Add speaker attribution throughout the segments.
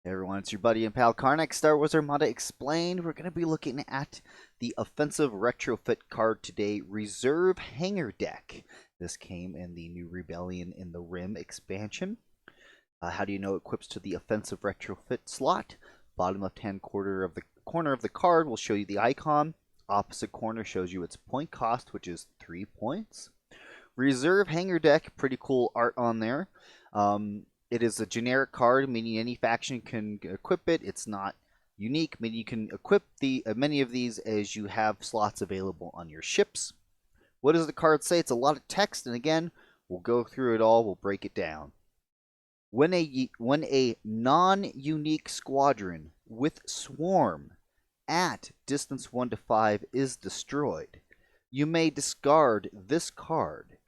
Speaker 1: Hey everyone, it's your buddy and pal Karnak, Star Wars Armada Explained. We're going to be looking at the offensive retrofit card today, Reserve Hangar Deck. This came in the new Rebellion in the Rim expansion. How do you know it equips to the offensive retrofit slot? Bottom left-hand corner of the card will show you the icon. Opposite corner shows you its point cost, which is 3 points. Reserve Hangar Deck, pretty cool art on there. It is a generic card, meaning any faction can equip it. It's not unique, meaning you can equip many of these as you have slots available on your ships. What does the card say? It's a lot of text, and again, we'll go through it all. We'll break it down. When a non-unique squadron with swarm at distance 1 to 5 is destroyed, you may discard this card.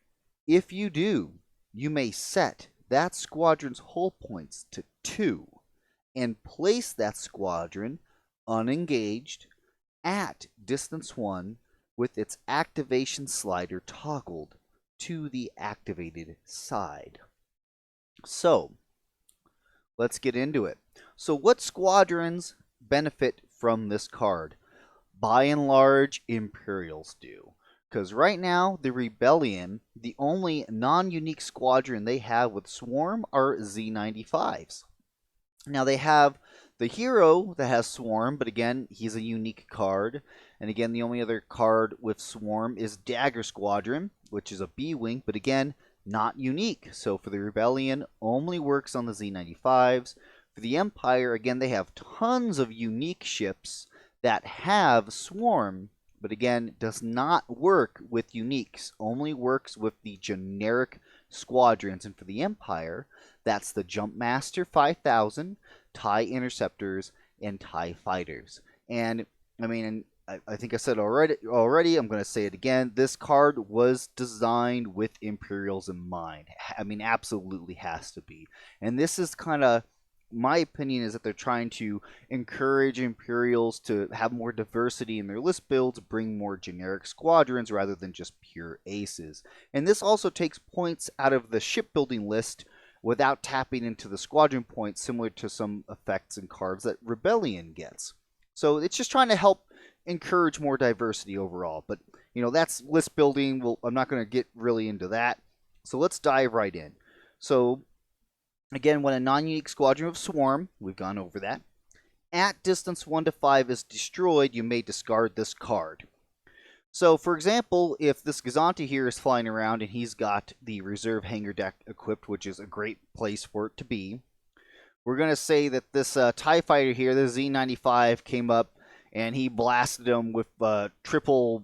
Speaker 1: If you do, you may set that squadron's hull points to 2 and place that squadron unengaged at distance 1 with its activation slider toggled to the activated side. So, let's get into it. So what squadrons benefit from this card? By and large, Imperials do. Because right now, the Rebellion, the only non-unique squadron they have with Swarm are Z95s. Now they have the hero that has Swarm, but again, he's a unique card. And again, the only other card with Swarm is Dagger Squadron, which is a B-Wing, but again, not unique. So for the Rebellion, only works on the Z95s. For the Empire, again, they have tons of unique ships that have Swarm, but again, does not work with uniques, only works with the generic squadrons. And for the Empire, that's the Jumpmaster 5000, TIE Interceptors, and TIE Fighters. And I mean, I think I said already, I'm going to say it again, this card was designed with Imperials in mind. I mean, absolutely has to be. And this is kind of, my opinion is that they're trying to encourage Imperials to have more diversity in their list builds, bring more generic squadrons rather than just pure aces. And this also takes points out of the shipbuilding list without tapping into the squadron points, similar to some effects and cards that Rebellion gets. So it's just trying to help encourage more diversity overall. But, you know, that's list building. I'm not going to get really into that. So let's dive right in. So again, when a non-unique squadron of Swarm, we've gone over that, at distance 1 to 5 is destroyed, you may discard this card. So, for example, if this Gazanti here is flying around and he's got the Reserve Hangar Deck equipped, which is a great place for it to be, we're going to say that this TIE Fighter here, the Z95, came up and he blasted him with triple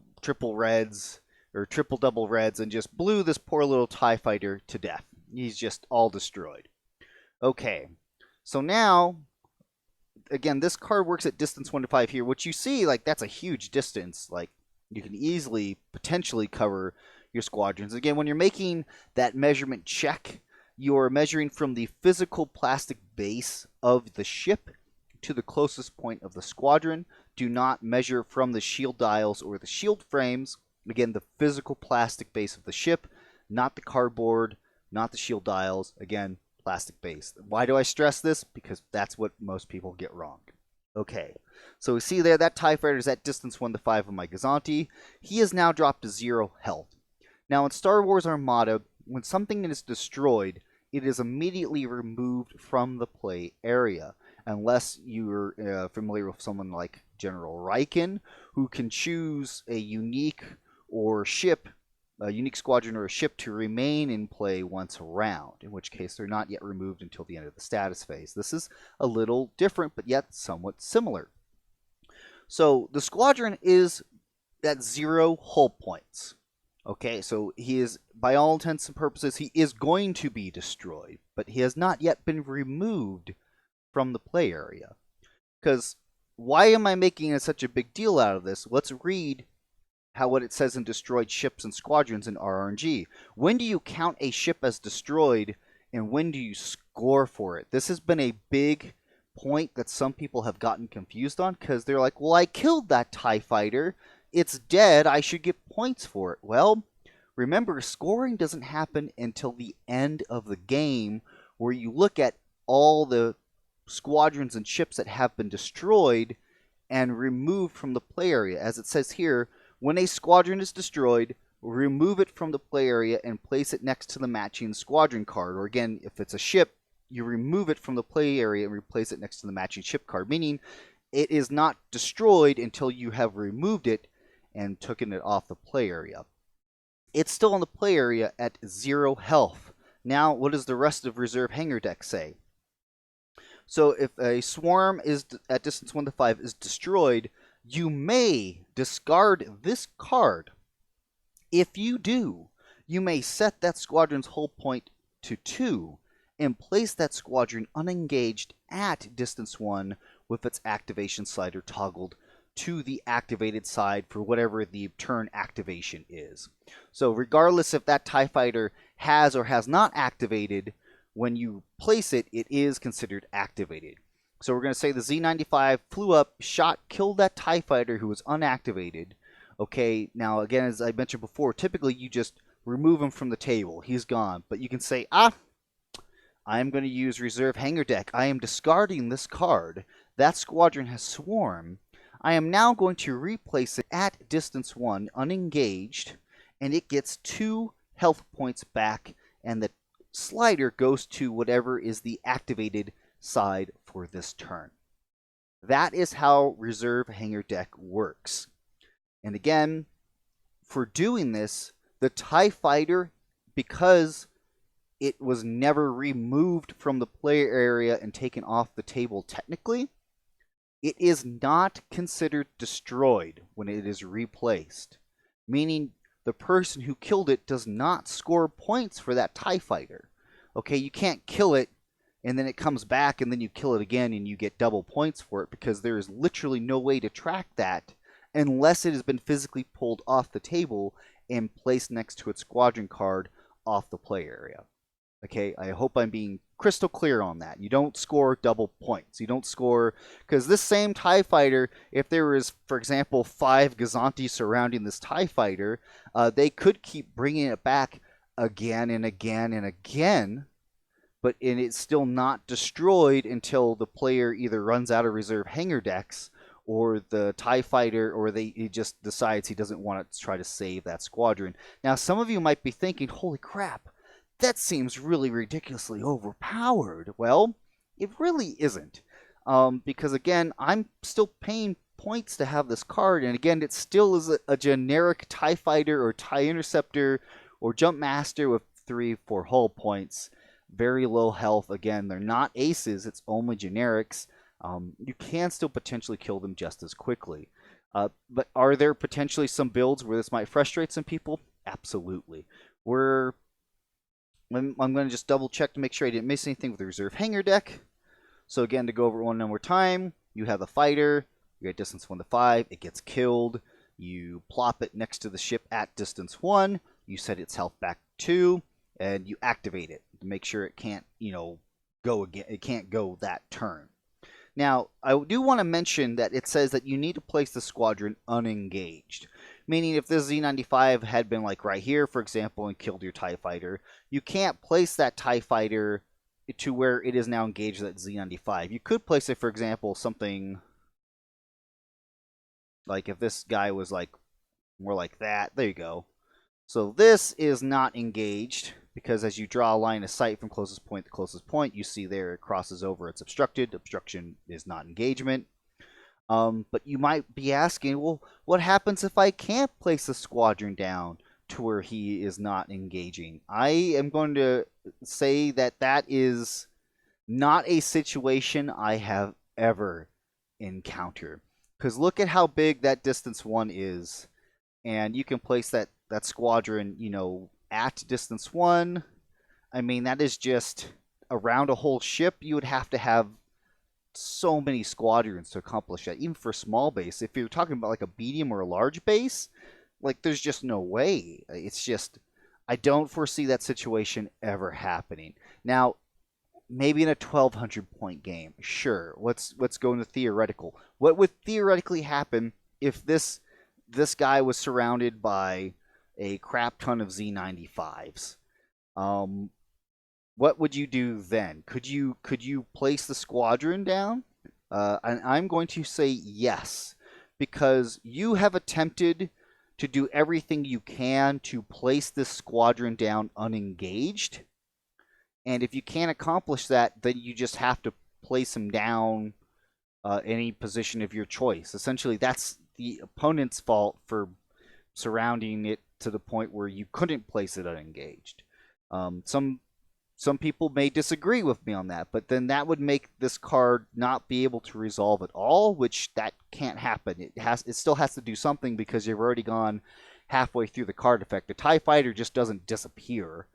Speaker 1: reds, or triple double reds, and just blew this poor little TIE Fighter to death. He's just all destroyed. Okay, so now, again, this card works at distance 1 to 5 here, which you see, like, that's a huge distance. Like, you can easily, potentially cover your squadrons. Again, when you're making that measurement check, you're measuring from the physical plastic base of the ship to the closest point of the squadron. Do not measure from the shield dials or the shield frames. Again, the physical plastic base of the ship, not the cardboard, not the shield dials. Again, plastic base. Why do I stress this? Because that's what most people get wrong. Okay, so we see there that TIE Fighter is at distance 1 to 5 of my Gazanti. He is now dropped to 0 health. Now in Star Wars Armada, when something is destroyed, it is immediately removed from the play area. Unless you're familiar with someone like General Riken, who can choose a unique squadron or a ship to remain in play once a round, in which case they're not yet removed until the end of the status phase. This is a little different, but yet somewhat similar. So the squadron is at 0 hull points. Okay, so he is, by all intents and purposes, he is going to be destroyed, but he has not yet been removed from the play area. Because why am I making such a big deal out of this? Let's read what it says in destroyed ships and squadrons in RNG. When do you count a ship as destroyed, and when do you score for it? This has been a big point that some people have gotten confused on, because they're like, well, I killed that TIE Fighter. It's dead. I should get points for it. Well, remember, scoring doesn't happen until the end of the game, where you look at all the squadrons and ships that have been destroyed and removed from the play area. As it says here, when a squadron is destroyed, remove it from the play area and place it next to the matching squadron card. Or again, if it's a ship, you remove it from the play area and replace it next to the matching ship card, meaning it is not destroyed until you have removed it and taken it off the play area. It's still on the play area at 0 health. Now, what does the rest of reserve hangar deck say? So if a swarm is at distance 1 to 5 is destroyed, you may discard this card. If you do, you may set that squadron's hull point to 2 and place that squadron unengaged at distance 1 with its activation slider toggled to the activated side for whatever the turn activation is. So regardless if that TIE fighter has or has not activated, when you place it, it is considered activated. So we're going to say the Z-95 flew up, shot, killed that TIE fighter who was unactivated. Okay, now again, as I mentioned before, typically you just remove him from the table. He's gone. But you can say, I'm going to use reserve hangar deck. I am discarding this card. That squadron has swarm. I am now going to replace it at distance 1, unengaged, and it gets 2 health points back, and the slider goes to whatever is the activated side for this turn. That is how reserve hangar deck works. And again, for doing this, the TIE fighter, because it was never removed from the player area and taken off the table technically, it is not considered destroyed when it is replaced, meaning the person who killed it does not score points for that TIE fighter. Okay, you can't kill it and then it comes back and then you kill it again and you get double points for it, because there is literally no way to track that unless it has been physically pulled off the table and placed next to its squadron card off the play area. Okay, I hope I'm being crystal clear on that. You don't score double points. You don't score, because this same TIE fighter, if there is, for example, 5 Gazanti surrounding this TIE fighter, they could keep bringing it back again and again and again, but it's still not destroyed until the player either runs out of reserve hangar decks, or the TIE fighter, or he just decides he doesn't want to try to save that squadron. Now, some of you might be thinking, holy crap, that seems really ridiculously overpowered. Well, it really isn't. Because again, I'm still paying points to have this card, and again, it still is a generic TIE fighter or TIE interceptor or jump master with 3-4 hull points. Very low health. Again, they're not aces, it's only generics. You can still potentially kill them just as quickly. But are there potentially some builds where this might frustrate some people? Absolutely. I'm going to just double check to make sure I didn't miss anything with the reserve hangar deck. So again, to go over one more time, you have the fighter, you're at distance 1 to 5, it gets killed, you plop it next to the ship at distance 1, you set its health back 2, and you activate it to make sure it can't, go again. It can't go that turn. Now, I do want to mention that it says that you need to place the squadron unengaged. Meaning if this Z-95 had been like right here, for example, and killed your TIE fighter, you can't place that TIE fighter to where it is now engaged with that Z-95. You could place it, for example, something like if this guy was like more like that. There you go. So this is not engaged, because as you draw a line of sight from closest point to closest point, you see there it crosses over, it's obstructed. Obstruction is not engagement. But you might be asking, well, what happens if I can't place a squadron down to where he is not engaging? I am going to say that that is not a situation I have ever encountered. Because look at how big that distance 1 is. And you can place that squadron, at distance 1. I mean, that is just around a whole ship. You would have to have so many squadrons to accomplish that, even for a small base. If you're talking about like a medium or a large base, like there's just no way. It's just, I don't foresee that situation ever happening. Now, maybe in a 1200 point game, sure. Let's go into theoretical. What would theoretically happen if this guy was surrounded by a crap ton of Z-95s? what would you do then? Could you place the squadron down? And I'm going to say yes, because you have attempted to do everything you can to place this squadron down unengaged. And if you can't accomplish that, then you just have to place him down any position of your choice. Essentially, that's the opponent's fault for surrounding it to the point where you couldn't place it unengaged. Some people may disagree with me on that, but then that would make this card not be able to resolve at all, which that can't happen. It still has to do something because you've already gone halfway through the card effect. The TIE Fighter just doesn't disappear.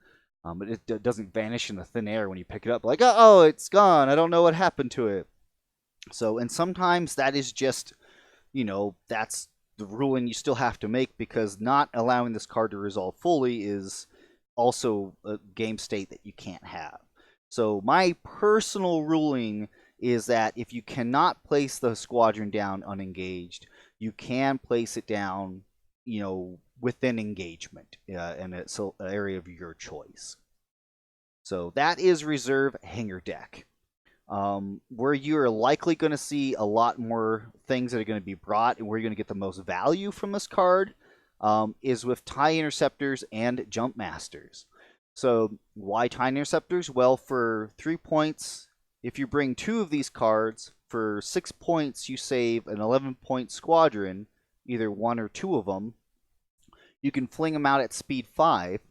Speaker 1: It doesn't vanish in the thin air when you pick it up. Like, oh, it's gone. I don't know what happened to it. So, and sometimes that is just, that's the ruling you still have to make, because not allowing this card to resolve fully is also a game state that you can't have. So my personal ruling is that if you cannot place the squadron down unengaged, you can place it down, within engagement in an area of your choice. So that is reserve Hangar deck. Where you're likely going to see a lot more things that are going to be brought, and where you're going to get the most value from this card, is with TIE Interceptors and Jump Masters. So why TIE Interceptors? Well, for 3 points, if you bring 2 of these cards, for 6 points you save an 11-point squadron, either 1 or 2 of them. You can fling them out at speed 5.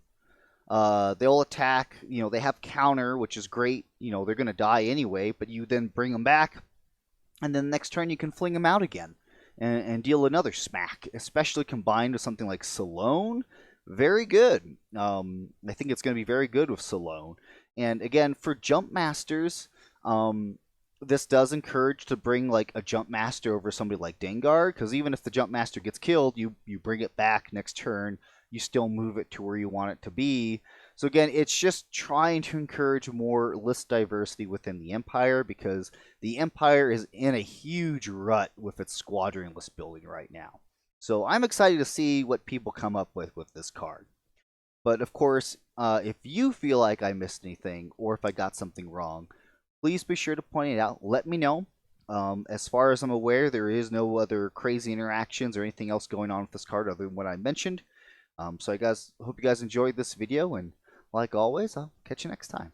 Speaker 1: They'll attack, they have counter, which is great. They're going to die anyway, but you then bring them back, and then next turn you can fling them out again and deal another smack, especially combined with something like Salone. Very good. I think it's going to be very good with Salone. And again, for Jump Masters, this does encourage to bring like a Jump Master over somebody like Dengar, because even if the Jump Master gets killed, you bring it back next turn. You still move it to where you want it to be. So again, it's just trying to encourage more list diversity within the Empire, because the Empire is in a huge rut with its squadron list building right now. So I'm excited to see what people come up with this card. But of course, if you feel like I missed anything, or if I got something wrong, please be sure to point it out. Let me know. As far as I'm aware, there is no other crazy interactions or anything else going on with this card other than what I mentioned. So I hope you guys enjoyed this video, and like always, I'll catch you next time.